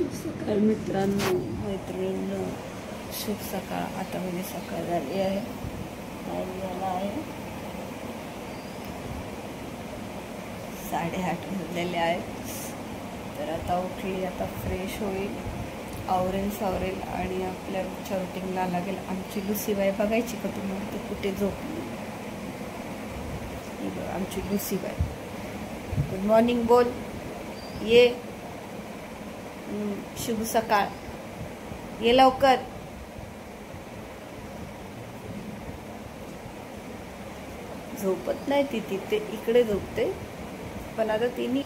शुभ सकाळ मित्रांनो, मैत्रिणींनो, शुभ सकाळ. आता म्हणजे सकाळ झाली आहे, टाइम झाला आहे 8:30 वाजलेले आहेत. तर आता उठली, आता फ्रेश होईल, आवरेल सावरेल आणि आपल्या रोजच्या रुटीनला लागेल. आमची लुसीबाई बघायची का तुम्हाला? ती कुठे झोपली? आमची लुसीबाई. गुड मॉर्निंग बोल, ये. शुभ सकाळ, ये लवकर. झोपत नाही ती, तिथे इकडे झोपते, पण आता तिने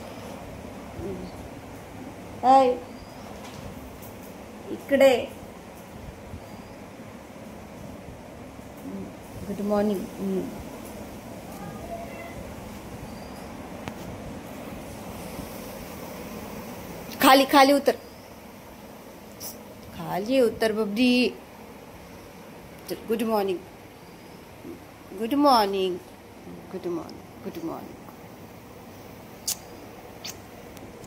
इकडे. Good morning. खाली खाली उतर, खाली उतर बबडी. Good morning, good morning, good morning, good morning.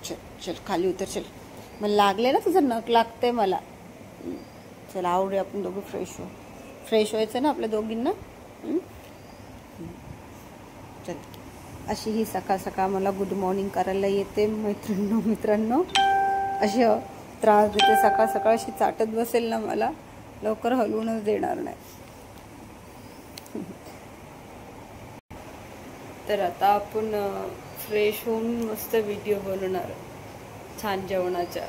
चल चल खाली उतर, चल. मला लागले ना, तुझं नख लागतंय मला. चल आवडे, आपण दोघं फ्रेश हो. फ्रेश व्हायचं ना आपल्या दोघींना. चल. अशी ही सकाळ सकाळ मला गुड मॉर्निंग करायला येते मित्रांनो. अशी त्रास देते सकाळ सकाळ. अशी चाटत बसेल ना मला, लवकर हलवूनच देणार नाही. तर आता आपण फ्रेश होऊन मस्त व्हिडिओ बनवणार छान जेवणाच्या.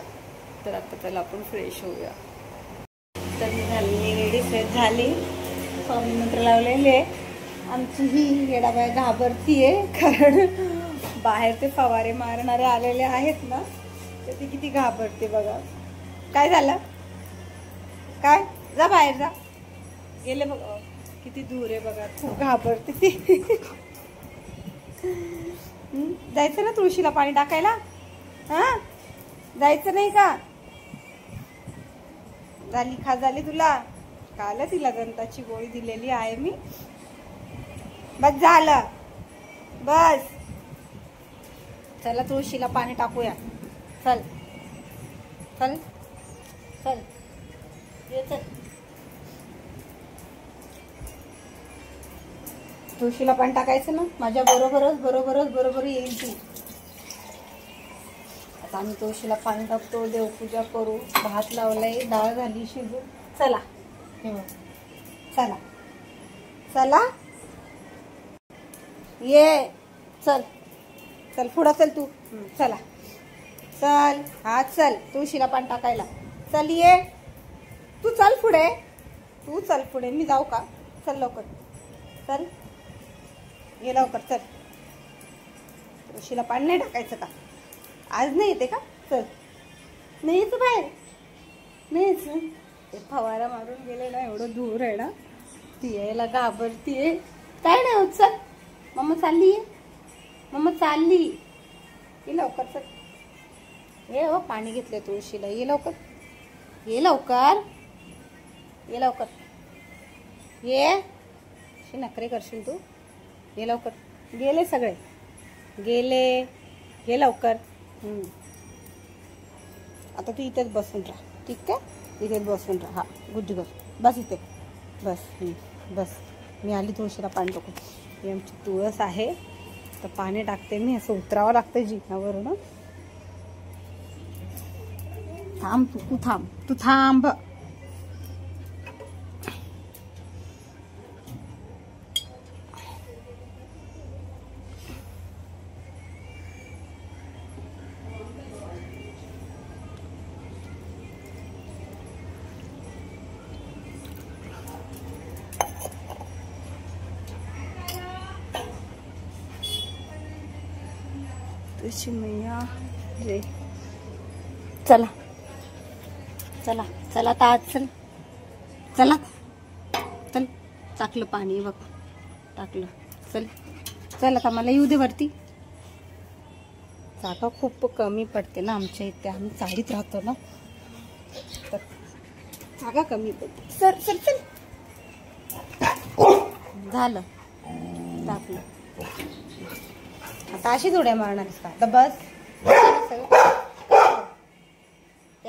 तर आता त्याला आपण फ्रेश होऊया. तर मी झाली रेडी, फ्रेश झाली, स्वामी मंत्र लावलेले. आमची ही येडाबाई घाबरतीये, कारण बाहेर ते फवारे मारणारे आलेले आहेत ना, तर ती किती घाबरते बघा. काय झालं? काय? जा बाहेर जा. गेले बघा, किती दूर आहे बघा. खूप घाबरते ती. जायचं ना तुळशीला पाणी टाकायला? हा, जायचं नाही का? झाली खा झाली तुला. काल तिला दंताची गोळी दिलेली आहे मी. बस झालं, बस. चला तुळशीला पाणी टाकूया. चल चल चल, ये चल. तुळशीला पाणी टाकायचं ना, माझ्या बरोबर येईल ती. आता आम्ही तुळशीला पाणी टाकतो, देवपूजा करू. भात लावलाय, डाळ झाली शिजून. चला चला चला, ये. चल चल पुढं चल तू. चला चल. हा चल तुळशीला पाणी टाकायला. चल ये तू, चल पुढे. तू चल पुढे, मी जाऊ का? चल लवकर, चल ये लवकर, चल. तुळशीला पाणी नाही टाकायचं का? आज नाही येते का? चल. नाही येतं बाहेर, नाही यायचं. ते फवारा मारून गेले ना, एवढं दूर आहे ना, ती यायला घाबरतीये. काय नाही होत. चल, मम्मा चालली आहे, मम्मा चालली. ये लवकर चल. ये हो, पाणी घेतलं तुळशीला. ये लवकर, ये लवकर, ये लवकर, ये. अशी नखरे करशील तू. ये लवकर. गेले सगळे, गेले. ये लवकर. आता तू इथेच बसून राहा, ठीक आहे? इथेच बसून राहा. हा, गुड गर्ल. बस इथे, बस. बस. मी आली तुळशीला पाणी टाकून. ही आमची तुळस आहे, तर पाणी टाकते मी. असं उतरावं लागतं जिनावरून. थांब तू, थांब तू, थांब. तुझी मैया रे. चला चला चला, आता आज चल. चला चल. टाकलं पाणी बघ, टाकलं. चल चल, आता मला येऊ दे वरती. जागा खूप कमी पडते ना आमच्या इथे, आम्ही चाळीत राहतो ना, तर जागा कमी पडते. चल चल चल. झालं, टाकलं. आता अशीच उड्या मारणार का? तर बस. ते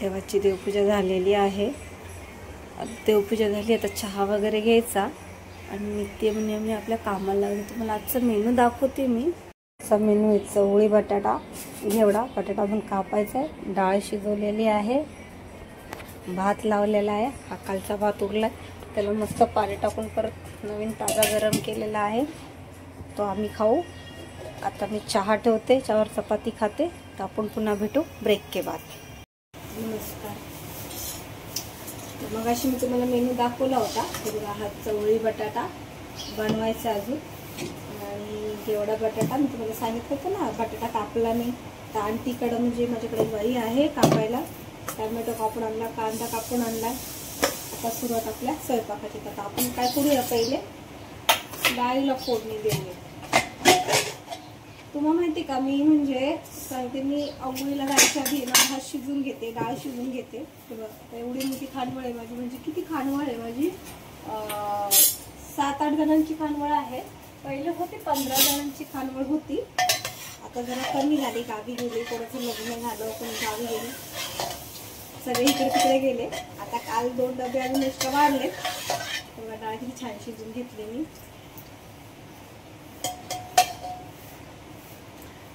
देवाची देवपूजा झालेली आहे. देवपूजा झाली, आता चहा वगैरे घ्यायचा आणि नित्य मी आपल्या कामाला लागले. तुम्हाला आजचा मेनू दाखवते मी. असा मेनू आहे, चवळी बटाटा, घेवडा बटाटा पण कापायचा आहे, डाळ शिजवलेली आहे, भात लावलेला आहे, हा कालचा भात उरला त्याला मस्त पाणी टाकून परत नवीन ताजा गरम केलेला आहे, तो आम्ही खाऊ. आता मी चहा ठेवते, चहावर चपाती खाते. तर आपण पुन्हा भेटू ब्रेक के बाद. नमस्कार. मग अशी मी तुम्हाला मेनू दाखवला होता. हा चवळी बटाटा बनवायचा अजून, आणि घेवडा बटाटा मी तुम्हाला सांगितलं होतं ना. बटाटा कापला मी, तर आंटीकडं म्हणजे माझ्याकडे वही आहे कापायला. टॅमॅटो कापून आणला, कांदा कापून आणला. आता सुरुवात आपल्या स्वयंपाकाची. आता आपण काय करूया, पहिले डाळीला फोडणी देऊया. तुम्हाला माहिती का, मी म्हणजे सांगते, मी आंघोळीला जायच्या आधी भात शिजून घेते, डाळ शिजून घेते. एवढी मोठी खानवळ आहे माझी. म्हणजे किती खानवळ आहे माझी, 7-8 जणांची खानवळ आहे. पहिले होती 15 जणांची खानवळ होती, आता जरा कमी झाली. गावी गेले, कोणाचं लग्न झालं, कोणी गावी गेले, सगळे इकडे तिकडे गेले. आता काल 2 डबे अजून एक्स्ट्रा वाढले. तेव्हा डाळ किती छान शिजून घेतली मी.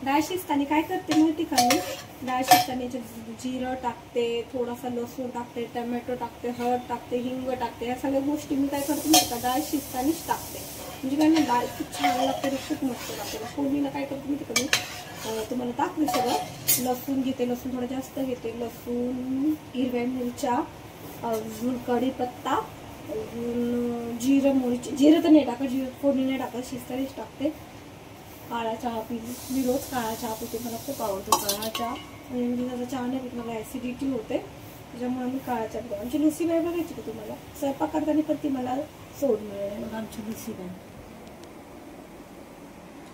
डाळ शिजताना काय करते माहिती का, मी डाळ शिजताना जिरं टाकते, थोडासा लसूण टाकते, टमॅटो टाकते, हळद टाकते, हिंग टाकते. या सगळ्या गोष्टी मी काय करते माहिती का, डाळ शिजतानाच टाकते. म्हणजे काय ना, डाळ खूप छान लागते, खूप मस्त लागते. फोडणीला काय करते माहिती का, मी तुम्हाला दाखवे सगळं. लसूण घेते, लसूण थोडं जास्त घेते, लसूण, हिरव्या मिरच्या, अजून कढीपत्ता, अजून जिरं, मोहरी. जिरं तर नाही टाकत, जिरं फोडणी नाही टाकत, शिजतानाच टाकते. काळा चहा पिली मी, रोज काळा चहा पिते, मला खूप आवडतो काळा चहा. म्हणजे त्याचा चहा नाही पित, मला ॲसिडिटी होते, त्याच्यामुळे मी काळा चहा पिते. आमची लुसीबाई बघायची का तुम्हाला, स्वयंपाक करताना पण ती मला सोड मिळेल. मग आमची लुसीबाई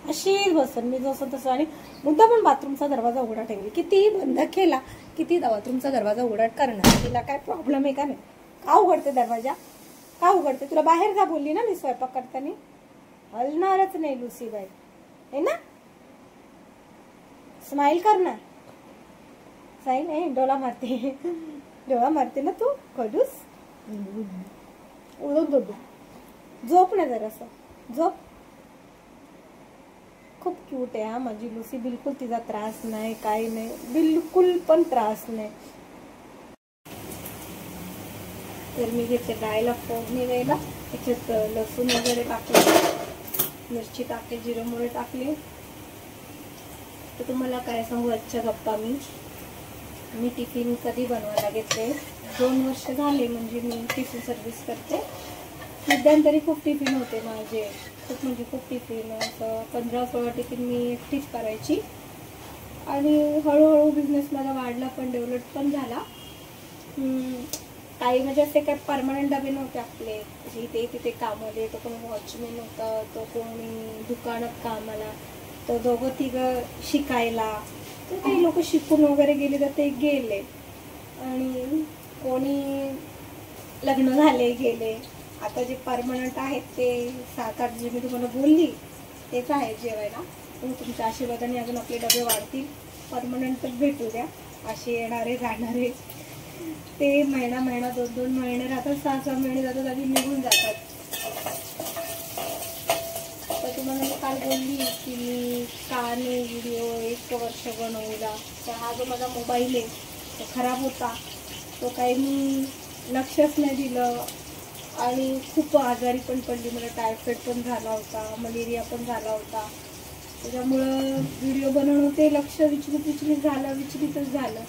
अशीच बसन, मी जसं तसं. आणि मुद्दा पण बाथरूमचा दरवाजा उघडा ठेवली, कितीही बंद केला, किती बाथरूमचा दरवाजा उघडा करणार. तिला काय प्रॉब्लेम आहे का नाही? का उघडते दरवाजा, का उघडते? तुला बाहेर जा बोलली ना मी स्वयंपाक करताना. हलणारच नाही लुसीबाई, है ना. स्माइल करना, सही नाही. डोळा मारते, डोळा मारते ना तू, खडूस. उडून दोडू. झोप ना जरासं, झोप. खूप क्यूट आहे हा माझी लुसी. बिलकुल तिचा त्रास नाही, काही नाही, बिलकुल पण त्रास नाही. तर मी घेते डाळीला फोडणी द्यायला. त्याच्यात लसूण वगैरे टाकले, मिरची टाकली, जिरं मोहरी टाकली. तर तुम्हाला काय सांगू आजच्या गप्पा, मी टिफिन कधी बनवायला घेतले, 2 वर्ष झाले. म्हणजे मी टिफिन सर्व्हिस करते. मध्यंतरी खूप टिफिन होते माझे, खूप म्हणजे खूप टिफिन. असं 15-16 टिफिन मी एकटीच करायची. आणि हळूहळू बिझनेस माझा वाढला पण, डेव्हलप पण झाला. काही म्हणजे असे काही परमनंट डबे नव्हते आपले, इथे तिथे कामाला. तो कोणी वॉचमॅन होता, तो कोणी दुकानात कामाला, तो 2-3 शिकायला. तर काही लोक शिकून वगैरे गेले, तर ते गेले. आणि कोणी लग्न झाले, गेले. आता जे परमनंट आहेत ते 7-8 जे मी तुम्हाला बोलली तेच आहे जेवायला. पण तुमच्या आशीर्वादाने अजून आपले डबे वाढतील. परमनंट तर भेटू द्या. असे येणारे जाणारे ते महिना 2-2 महिने राहतात, 6-6 महिने जातात आणि निघून जातात. तर तुम्हाला मी काल बोलली की मी का नाही व्हिडिओ 1 वर्ष बनवला. तर हा जो माझा मोबाईल आहे तो खराब होता, तो काही मी लक्षच नाही दिलं. आणि खूप आजारी पण पडली, मला टायफॉइड पण झाला होता, मलेरिया पण झाला होता. त्याच्यामुळं व्हिडिओ बनवणं ते लक्ष विचलितच झालं.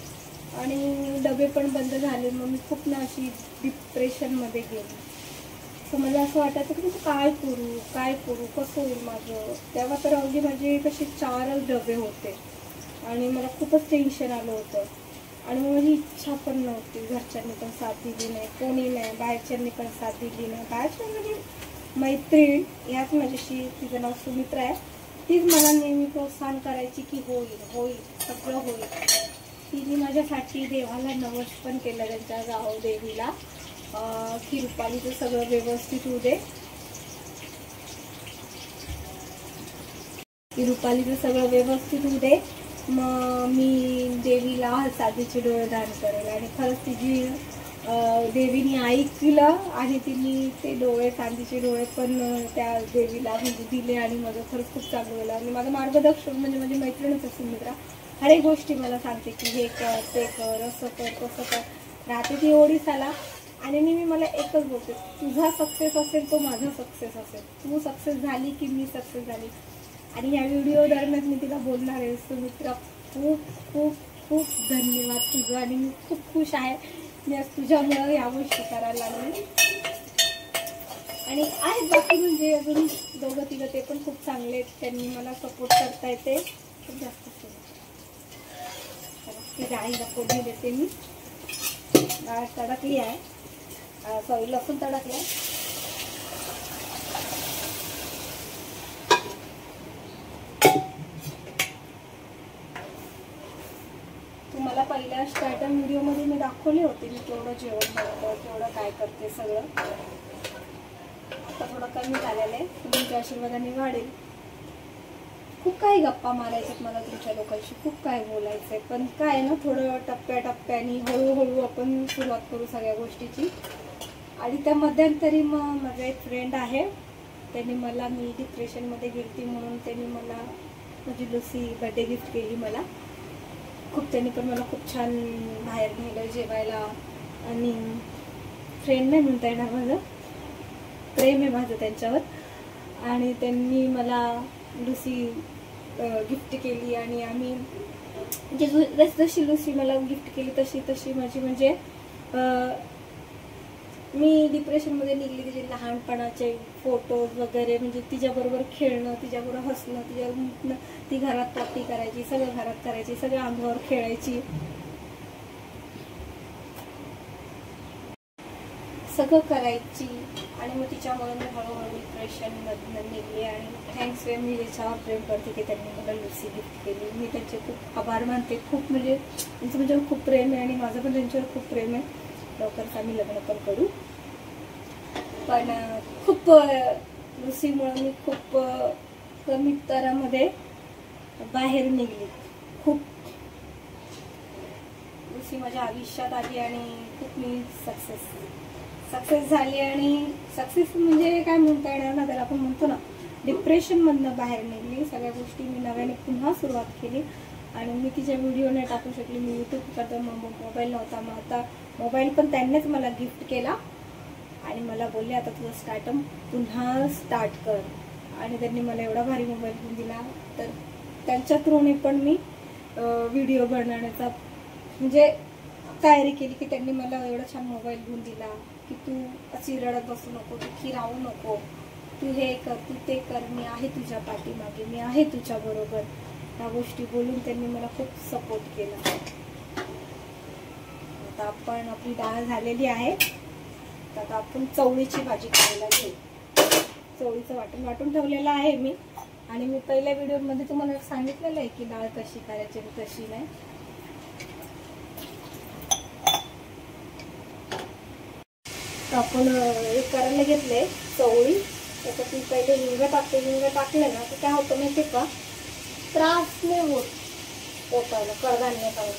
आणि डबे पण बंद झाले. मग मी खूप ना अशी डिप्रेशनमध्ये गेली. तर मला असं वाटायचं की मी काय करू, कसं होईल माझं. तेव्हा तर अगदी माझे कसे 4च डबे होते आणि मला खूपच टेन्शन आलं होतं. आणि माझी इच्छा पण नव्हती, घरच्यांनी पण साथ दिली नाही, कोणी नाही, बाहेरच्यांनी पण साथ दिली नाही. बाहेरच्या म्हणजे मैत्रीण, याच माझ्याशी, तिचं नाव सुमित्रा आहे, तीच मला नेहमी प्रोत्साहन करायची की होईल सगळं होईल. तिने माझ्यासाठी देवाला नवस पण केलं, त्यांच्या गाव देवीला, की रुपालीचं सगळं व्यवस्थित होऊ दे, की रुपालीचं सगळं व्यवस्थित होऊ दे. मग मी देवीला साधीचे डोळे दान करेल. आणि खरंच तिची देवीने ऐकलं आणि तिने ते डोळे, चांदीचे डोळे पण त्या देवीला म्हणजे दिले. आणि माझं खरंच खूप चांगलं झालं. आणि माझं मार्गदर्शन म्हणजे माझी मैत्रिणच असेल मित्रा, हर एक गोष्टी मला सांगते की हे कर, ते कर, असं कर, तसं कर. राहते ती ओडिसाला. आणि मी मला एकच बोलते, तुझा सक्सेस असेल तो माझा सक्सेस असेल. तू सक्सेस झाली की मी सक्सेस झाली. आणि ह्या व्हिडिओ दरम्यान मी तिला बोलणार आहे, सुमित्रा खूप खूप खूप धन्यवाद तुझं. आणि मी खूप खुश आहे, मी आज तुझ्यामुळं या गोष्टी करायला लागली. आणि आहेत बाकी म्हणजे अजून दोघं तिघं, ते पण खूप चांगले आहेत. त्यांनी मला सपोर्ट करता येते खूप जास्त. ती डाळीला फोडणी देते मी. डाळ तडकली आहे, सॉरी लसूण तडकले. तुम्हाला पहिल्या स्टार्टिंग व्हिडिओमध्ये मी दाखवले होते मी केवढं जेवण बनवतं, केवढं काय करते सगळं. आता थोडं कमी झालेलं आहे, तुमच्या आशीर्वादाने वाढेल. खूप काही गप्पा मारायच्यात मला तुमच्या लोकांशी, खूप काय बोलायचंय. पण काय ना, थोडं टप्प्याटप्प्याने हळूहळू आपण सुरुवात करू सगळ्या गोष्टीची. आणि त्या मध्यंतरी मग माझा एक फ्रेंड आहे, त्यांनी मला, मी डिप्रेशनमध्ये गेलती म्हणून त्यांनी मला माझी लुसी बर्थडे गिफ्ट केली मला. खूप त्यांनी पण मला खूप छान बाहेर नेलं जेवायला. आणि फ्रेंड नाही म्हणता येणार, माझं प्रेम आहे माझं त्यांच्यावर. आणि त्यांनी मला लुसी गिफ्ट केली. आणि आम्ही जशी लुसी मला गिफ्ट केली तशी तशी माझी म्हणजे मी डिप्रेशनमध्ये निघली. तिचे लहानपणाचे फोटोज वगैरे, म्हणजे तिच्याबरोबर खेळणं, तिच्याबरोबर हसणं, तिच्याबरोबर ती घरात पार्टी करायची, सगळं घरात करायची, सगळं अंगावर खेळायची, सगळं करायची. आणि मग तिच्यामुळे मी हळूहळू डिप्रेशनमधून निघली. आणि थँक्स वे मी त्याच्यावर प्रेम करते की त्यांनी मला लुसी गिफ्ट केली. मी त्यांचे खूप आभार मानते. खूप म्हणजे त्यांचं माझ्यावर खूप प्रेम आहे आणि माझं पण त्यांच्यावर खूप प्रेम आहे. लवकरच आम्ही लग्न पण करू. पण खूप लुसीमुळे मी खूप कमी तरामध्ये बाहेर निघली. खूप लुसी माझ्या आयुष्यात आली आणि खूप मी सक्सेस झाली. आणि सक्सेस म्हणजे काय म्हणता येणार ना, त्याला आपण म्हणतो ना, डिप्रेशनमधनं बाहेर निघली. सगळ्या गोष्टी मी नव्याने पुन्हा सुरुवात केली. आणि मी तिच्या व्हिडिओ नाही टाकू शकली, मी यूट्यूब करता, मोबाईल नव्हता. मग आता मोबाईल पण त्यांनीच मला गिफ्ट केला. आणि मला बोलले आता तुझं स्टार्टअप पुन्हा स्टार्ट कर. आणि त्यांनी मला एवढा भारी मोबाईल घेऊन दिला. तर त्यांच्या थ्रूने पण मी व्हिडिओ बनवण्याचा म्हणजे तयारी केली की त्यांनी मला एवढा छान मोबाईल घेऊन दिला की तू अशी रडत बसू नको, दुःखी राहू नको, तू हे कर, तू ते कर, मी आहे तुझ्या पाठीमागे, मी आहे तुझ्या बरोबर. या गोष्टी बोलून त्यांनी मला खूप सपोर्ट केला. आता आपण आपली डाळ झालेली आहे. आता आपण चवळीची भाजी करायला घेऊ. चवळीचं वाटून ठेवलेलं आहे मी. आणि मी पहिल्या व्हिडिओमध्ये तुम्हाला सांगितलेलं आहे की डाळ कशी करायची आणि कशी नाही. आपण हे करायला घेतले चवळी. त्याच्यात मी पहिले हिंग टाकते. हिंग टाकले ना तर काय होतं माहिती का, त्रास नाही होत पोटाला, कडधान्य खायला.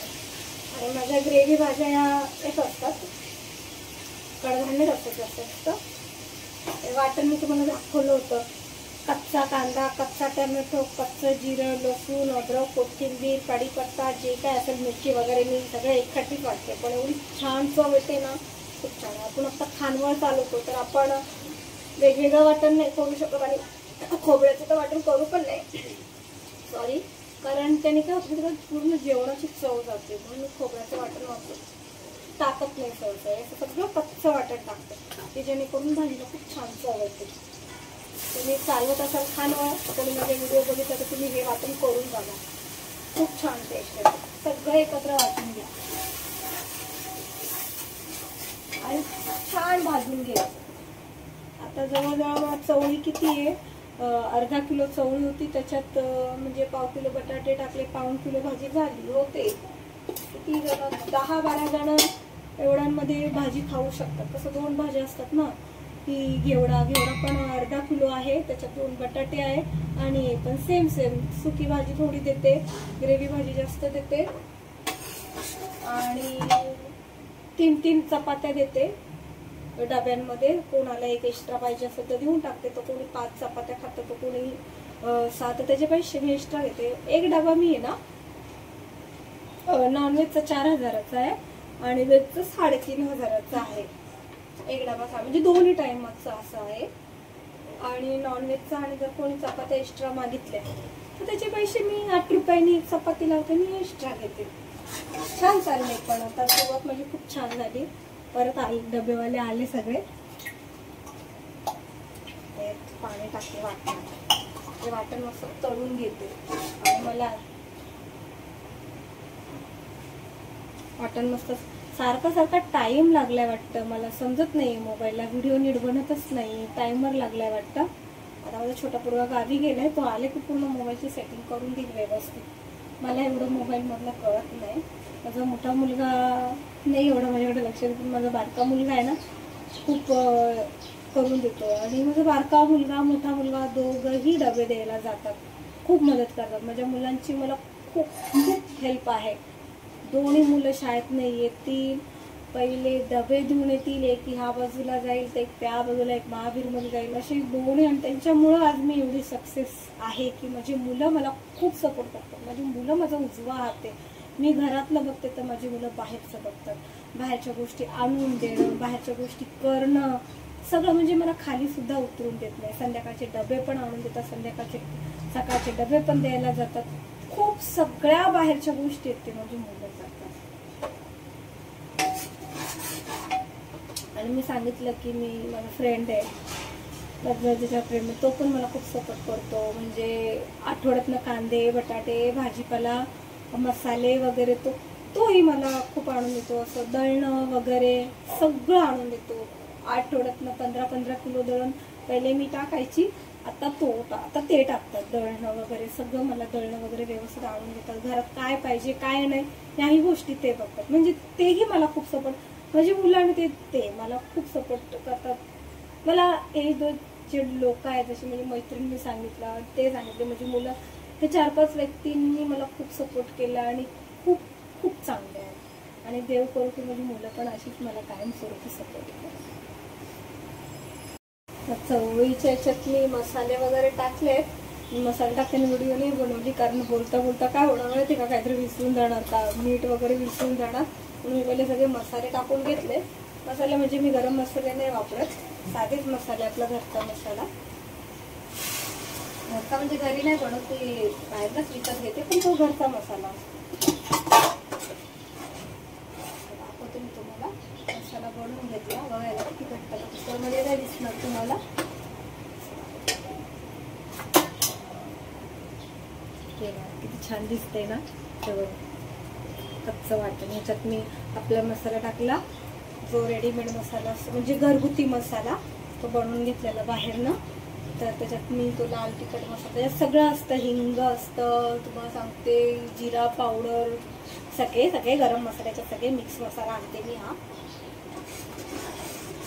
आणि माझ्या ग्रेव्ही भाज्या या एक असतात, कडधान्य असतात जास्त. वाटण मी तुम्हाला दाखवलं होतं. कच्चा कांदा, कच्चा टोमॅटो, कच्चं जिरं, लसूण, अद्रक, कोथिंबीर, कढीपत्ता, जे काय असेल, मिरची वगैरे मी सगळं एकखट्टीच वाटते. पण एवढी छान चव येते ना, खूप छान. आपण आता खानवळ चालवतो तर आपण वेगवेगळं वाटण नाही करू शकत. आणि खोबऱ्याचं तर वाटण करू पण नाही, सॉरी, कारण त्याने काय होतं पूर्ण जेवणाची चव जाते. म्हणून मी खोबऱ्याचं वाटण वापरतो, टाकत नाही सहसा. असं सगळं कच्चं वाटण टाकतं ते जेणेकरून भाजीला खूप छान चव येते. तुम्ही चालवत असाल खानवळ, कोणी माझे व्हिडिओ बघितला तर तुम्ही हे वाटण करून बघा, खूप छान टेस्ट येते. सगळं एकत्र वाटून घ्या आणि छान भाजून घ्यायचं. आता जवळजवळ चवळी किती आहे, अर्धा किलो चवळी होती. त्याच्यात म्हणजे पाव किलो बटाटे टाकले, पाऊण किलो भाजी झाली होते. किती जण, 10-12 जण एवढ्यांमध्ये भाजी खाऊ शकतात. तसं 2 भाज्या असतात ना, की घेवडा पण अर्धा किलो आहे, त्याच्यात 2 बटाटे आहे आणि हे पण सेम सुकी भाजी थोडी देते, ग्रेव्ही भाजी जास्त देते आणि 3 चपात्या देते डब्यांमध्ये. कोणाला एक एक्स्ट्रा पाहिजे असेल तर देऊन टाकते. तो कोणी 5 चपात्या खातं, तो कोणी 7, त्याचे पैसे मी एक्स्ट्रा घेते. एक डबा मी आहे ना नॉनव्हेजचा 4000चा आहे आणि व्हेजचा 3500चा आहे. एक डबा म्हणजे दोन्ही टाइमचा असं आहे. आणि नॉनव्हेजचा आणि जर कोणी चपात्या एक्स्ट्रा मागितल्या तर त्याचे पैसे मी 8 रुपयांनी एक चपाती लावते, मी एक्स्ट्रा घेते. छान चाललंय. पण आता सुरुवात माझी खूप छान झाली. परत डबेवाले आले सगळे. पाणी टाकते वाटण मस्त तळून घेते आणि मला वाटण मस्त सारखा टाइम लागलाय वाटतं. मला समजत नाही, मोबाईलला व्हिडिओ नीट बनतच नाही, टाइमर लागलाय वाटतं. आता माझा छोटा पोरगा गावी गेलाय, तो आले की पूर्ण मोबाईलची सेटिंग करून देईल व्यवस्थित. मला एवढं मोबाईल मधला कळत नाही. माझा मोठा मुलगा नाही एवढं माझ्याकडे लक्ष देतो, पण माझा बारका मुलगा आहे ना खूप करून देतो. आणि माझा बारका मुलगा मोठा मुलगा दोघंही डबे द्यायला जातात, खूप मदत करतात. माझ्या मुलांची मला खूप हेल्प आहे. दोन्ही मुलं शाळेत नाही येतील, पहिले डबे देऊन येतील, एक ह्या बाजूला जाईल तर एक त्या बाजूला, एक महावीरमध्ये जाईल, असे दोन्ही. आणि त्यांच्यामुळं आज मी एवढी सक्सेस आहे की माझी मुलं मला खूप सपोर्ट करतात. माझी मुलं माझा उजवा हात आहे. मी घरातलं बघते तर माझी मुलं बाहेरचं बघतात. बाहेरच्या गोष्टी आणून देणं, बाहेरच्या गोष्टी करणं, सगळं म्हणजे मला खाली सुद्धा उतरून देत नाही. संध्याकाळचे डबे पण आणून देतात, सकाळचे डबे पण द्यायला जातात. खूप सगळ्या बाहेरच्या गोष्टी आहेत ते माझी मुलं करतात. आणि मी सांगितलं की मी माझा फ्रेंड आहे, लग्नाच्या फ्रेंड, तो पण मला खूप सपोर्ट करतो. म्हणजे आठवड्यातनं कांदे बटाटे भाजीपाला मसाले वगैरे तोही मला खूप आणून देतो. असं दळणं वगैरे सगळं आणून देतो. आठवड्यातनं 15 किलो दळण पहिले मी टाकायची, आता ते टाकतात. दळणं वगैरे सगळं मला दळणं वगैरे व्यवस्थित आणून देतात. घरात काय पाहिजे काय नाही याही गोष्टी ते बघतात. म्हणजे तेही मला खूप सपोर्ट, माझी मुलांनी ते मला खूप सपोर्ट करतात. मला हे जे लोक आहेत जसे म्हणजे मैत्रिणी सांगितलं ते सांगितले, म्हणजे मुलं हे 4-5 व्यक्तींनी मला खूप सपोर्ट केला आणि खूप खूप चांगले आहे. आणि देव करू की माझी मुलं पण अशीच मला कायमस्वरूपी सपोर्ट करतात. चवळीच्या याच्यात मी मसाले वगैरे टाकले. मसाले टाकताना व्हिडिओ नाही बनवली कारण बोलता काय होणार माहिती का, काहीतरी विसरून जाणार का, मीठ वगैरे विसरून जाणार. म्हणून मी पहिले सगळे मसाले टाकून घेतले. मसाले म्हणजे मी गरम मसाले नाही वापरत, साधेच मसाले, आपला घरचा मसाला. घरचा म्हणजे घरी नाही बनवत, ते बाहेरच विकत घेते, पण तो घरचा मसाला दाखवते मी तुम्हाला. मसाला बनवून घेतला, बघायला किती घट्ट कुकरमध्ये नाही दिसणार तुम्हाला. किती छान दिसते ना कच्चं वाटण. ह्याच्यात मी आपला मसाला टाकला, जो रेडीमेड मसाला असतो म्हणजे घरगुती मसाला, तो बनवून घेतलेला बाहेरनं. तर त्याच्यात मी तो लाल तिखट मसाला, त्याच्यात सगळं असतं, हिंग असतं, तुम्हाला सांगते जिरा पावडर, सगळे गरम मसाल्याचे सगळे मिक्स मसाला आणते मी हा.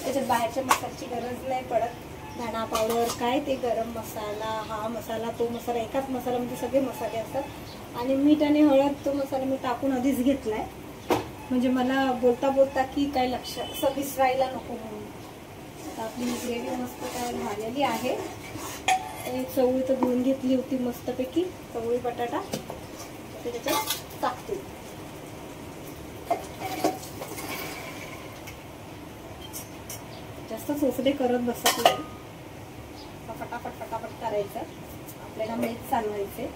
त्याच्यात बाहेरच्या मसाल्याची गरज नाही पडत. धणा पावडर काय ते गरम मसाला, हा मसाला तो मसाला, एकाच मसाला म्हणजे सगळे मसाले असतात. आणि मीठ आणि हळद तो मसाला मी टाकून आधीच घेतलाय, म्हणजे मला बोलता की काय लक्षात असं विसरायला नको म्हणून. आता आपली ग्रेव्ही मस्त तयार झालेली आहे. चवळी तर धुवून घेतली होती मस्तपैकी, चवळी बटाटा त्याच्यात टाकते. जास्त सोसडे करत बसत नाही, फटाफट करायचं, आपल्याला मेच चालवायचे.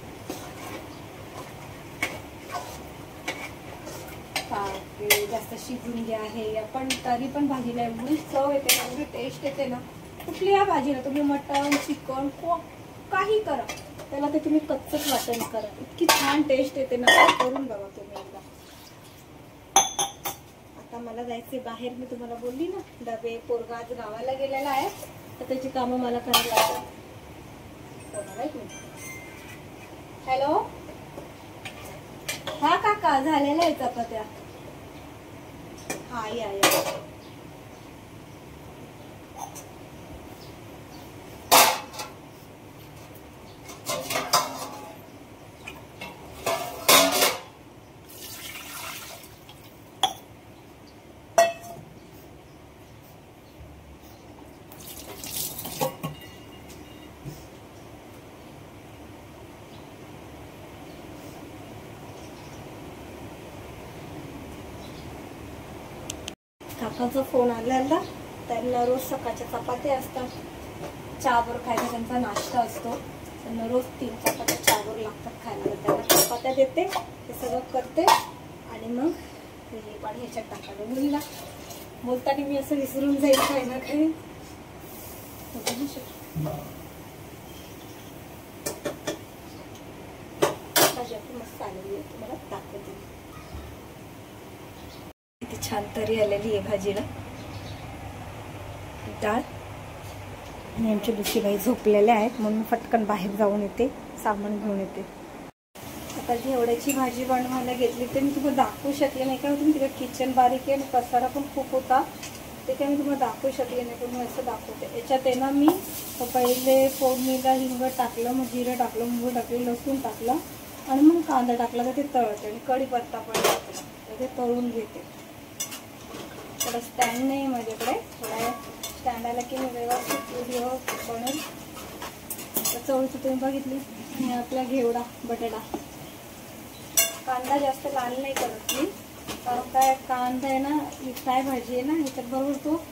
जास्त शिजून घ्या हे आपण, तरी पण भाजीला एवढी चव येते ना, एवढी टेस्ट येते ना. कुठल्या भाजीला तुम्ही मटण चिकन काही करा, त्याला ते तुम्ही कच्चच वाटण करा, इतकी छान टेस्ट येते ना. करून बघा तुम्ही एकदा. आता मला जायचे बाहेर, मी तुम्हाला बोलली ना डबे, पोरगा आज गावाला गेलेला आहे तर त्याची कामं मला करायला लागतात. हॅलो, हा काका झालेला आहे चपात्या. हा या काकाचा फोन आलेला. त्यांना रोज सकाळच्या चपात्या असतात, चहावर खायचा त्यांचा नाश्ता असतो. त्यांना रोज 3 चपात्या चहावर लागतात खायला. तर त्यांना चपात्या देते, ते सगळं करते आणि मग हे पाणी ह्याच्यात टाकायला. मुलीला बोलताना मी असं विसरून जाईल काही ना काही. मस्त आलेली आहे, तुम्हाला दाखवते. किती छान तरी आलेली आहे भाजीला. डाळ आणि आमच्या दुसरीबाई झोपलेल्या आहेत म्हणून पटकन बाहेर जाऊन येते, सामान घेऊन येते. आता घेवड्याची भाजी बनवायला घेतली ते मी तुम्हाला दाखवू शकले नाही. काय तुम्ही तिकडे किचन बारीक आहे आणि पसारा पण खूप होता, ते काय मी तुम्हाला दाखवू शकले नाही. पण मी असं दाखवते. याच्यात आहे ना मी पहिले फोडणीला हिंग टाकलं, मग जिरं टाकलं, मोहरी टाकलं, लसूण टाकलं आणि मग कांदा टाकला. तर ते तळते आणि कढीपत्ता पण टाकला, तर ते तळून घेते. थोडं स्टँड नाही माझ्याकडे, थोडा स्टँड आला की मी व्यवस्थित व्हिडिओ बनवून. चवळीची तुम्ही बघितली. आणि आपला घेवडा बटाटा. कांदा जास्त लाल नाही करत मी, कारण काय कांदा आहे ना, फ्राय भाजी आहे ना, ह्याच्यात बरोबर तो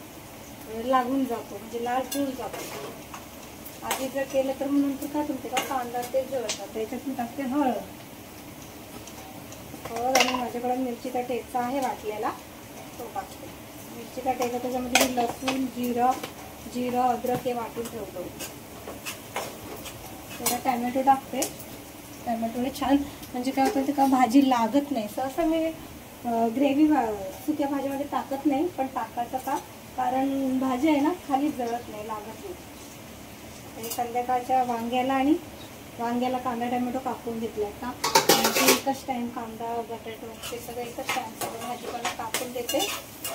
लागून जातो, म्हणजे लाल चूल जातो. आधी जर केलं तर मग नंतर काय तुमचे का कांदा ते जळतात. त्याच्यात मी टाकते हळद आणि माझ्याकडे मिरचीचा ठेचा आहे वाटलेला, तो टाकते. मिरचीचा ठेचा त्याच्यामध्ये मी लसूण, जिरं, अद्रक हे वाटून ठेवतो. थोडा टॅमॅटो टाकते. टॅमॅटोने छान म्हणजे काय होतं ते का भाजी लागत नाही. सहसा मी ग्रेव्ही सुक्या भाजीमध्ये टाकत नाही, पण टाकायचं का, कारण भाजी आहे ना खाली जळत नाही, लागत नाही. आणि संध्याकाळच्या वांग्याला कांदा टॅमॅटो कापून घेतलाय का, म्हणजे एकच टाईम कांदा बटाटो ते सगळं एकच टाईम सगळं भाजीपाला कापून देते.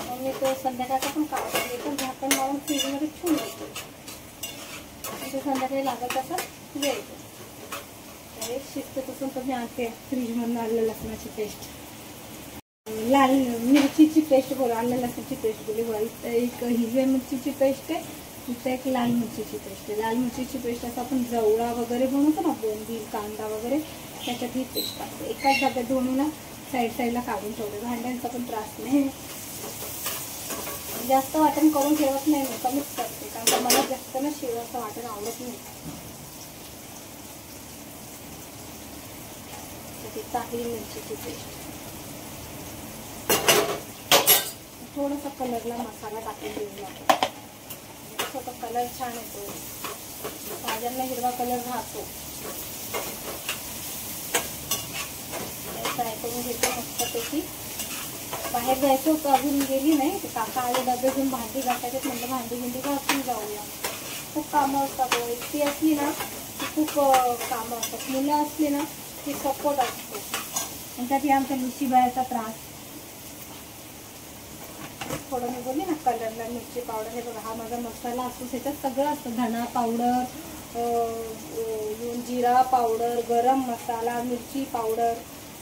मग मी तो संध्याकाळचा पण कापून देतो, झाकण लावून फ्रीजमध्ये ठेवून देतो. म्हणजे संध्याकाळी लागत असं घ्यायचं. शिस्त तसून तर मी आणते फ्रीजमधून आलं लसणाची पेस्ट, लाल मिरचीची पेस्ट बोल, आलं लसणाची पेस्ट बोली. एक हिरव्या मिरचीची पेस्ट आहे, इथं एक लाल मिरचीची पेस्ट आहे. लाल मिरचीची पेस्ट असं आपण जवळा वगैरे बनवतो ना, बोंबील कांदा वगैरे, त्याच्यात ही पेस्ट टाकते. एकाच डब्यात दोन ना साईडला काढून ठेवते, भांड्यांचा पण त्रास नाही. जास्त वाटण करून ठेवत नाही मी, कमीच करते, कारण मला जास्त ना शिवाचं वाटण आवडत नाही. टाकली मिरचीची पेस्ट, थोडासा कलरला मसाला टाकून देऊ लागतो, थोडा कलर छान येतो. भाज्यांना हिरवा कलर राहतो. फ्राय करून घेतो मस्तपैकी. बाहेर जायचं होतं, अजून गेली नाही. ते काका आले डबे घेऊन, भांडी घासायचे, म्हटलं भांडी घासून जाऊया. खूप कामं असतात. एकटी असली ना की खूप कामं असतात, मुलं असली ना की सपोर्ट असतो. आणि त्यात आमच्या लुसीबाईचा त्रास. थोडं मी बोलली ना कलरला मिरची पावडर, हे बघा हा माझा मसाला असतो, त्याच्यात सगळं असतं. धना पावडर, जिरा पावडर, गरम मसाला, मिरची पावडर,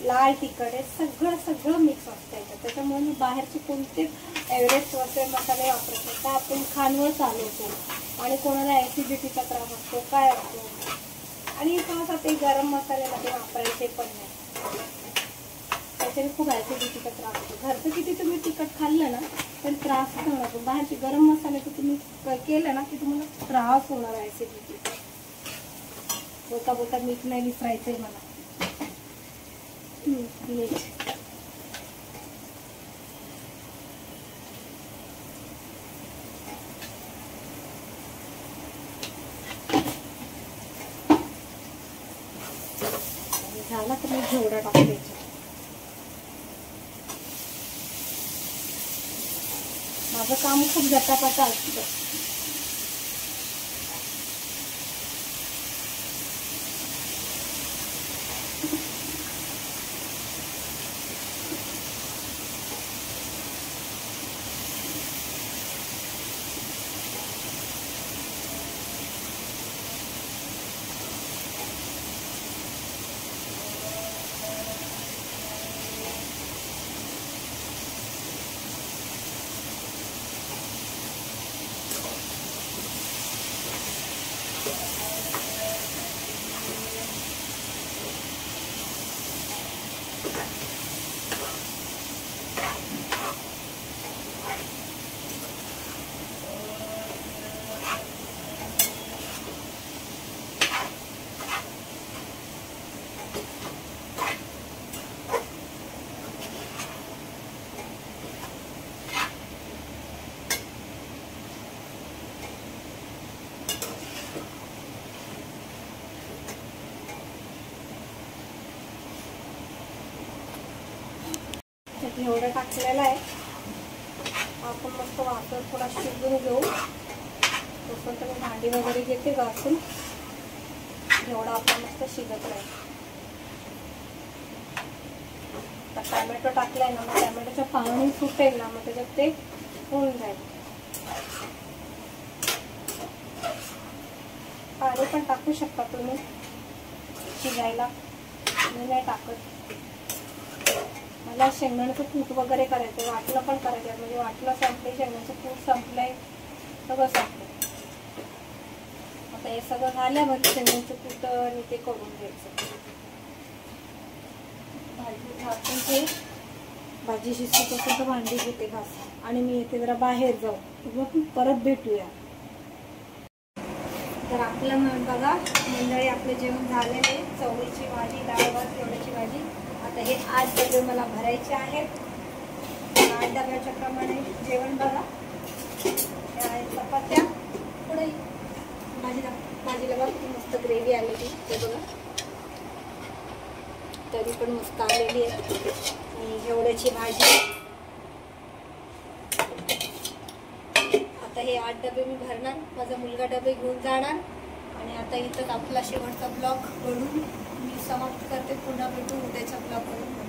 लाल तिखट, हे सगळं मिक्स असतं त्याच्यात. त्याच्यामुळे मी बाहेरचे कोणतेच एव्हरेस्ट वगैरे मसाले वापरत नाही. का आपण खानवर चालवतो आणि कोणाला ॲसिडिटीचा त्रास असतो, काय असतो. आणि सहसा ते गरम मसाले मध्ये वापरायचे पण नाही, त्याच्याने खूप ॲसिडिटीचा त्रास होतो. घरचं किती तुम्ही तिखट खाल्लं ना तर त्रास होणार, पण बाहेरचे गरम मसाले तर तुम्ही केलं ना की तुम्हाला त्रास होणार ॲसिडिटीचा. बोलता मीठ नाही विसरायचंय मला. मीठ झाला तर मी घेवडा टाकते. माझं काम खूप झटापटा असतं. एवढं टाकलेलं आहे. आपण मस्त वाफर थोडा शिजवून घेऊ. तोपर्यंत मी भांडी वगैरे घेते घासून. एवढा आपण मस्त शिजत राहील. टॅमॅटो टाकलाय ना, मग टॅमॅटोचं पाणी सुटेल ना, मग त्याच्यात ते होऊन जाईल. पाणी पण टाकू शकता तुम्ही शिजायला. मी नाही टाकत. मला शेंगदाण्याचं कूट वगैरे करायचं, वाटलं पण करायचं. म्हणजे वाटलं संपले, शेंगदाण्याचं कूट संपलंय, सगळं संपलं. आता हे सगळं झाल्यावर शेंगदाण्याचं कूट आणि ते करून घ्यायचं. भाजी घासून ते भाजी शिजत असेल तर भांडी घेते घास. आणि मी येते जरा बाहेर जाऊ, मग परत भेटूया. तर आपलं बघा मंडळी, आपलं जेवण झालेले. चवळीची भाजी, डाळ भात, तेवढ्याची भाजी. आता हे 8 डबे मला भरायचे आहेत. 8 डब्याच्या प्रमाणे जेवण बघा. चपात्या, पुढे भाजीला बघा किती मस्त ग्रेव्ही आलेली, ते बघा तरी पण मस्त आलेली आहे. आणि एवढ्याची भाजी. आता हे 8 डबे मी भरणार. माझा मुलगा डबे घेऊन जाणार. आणि आता इथंच आपला शेवटचा ब्लॉग बनवून मी समाप्त करते. पुन्हा भेटू उद्याच्या ब्लॉग करून.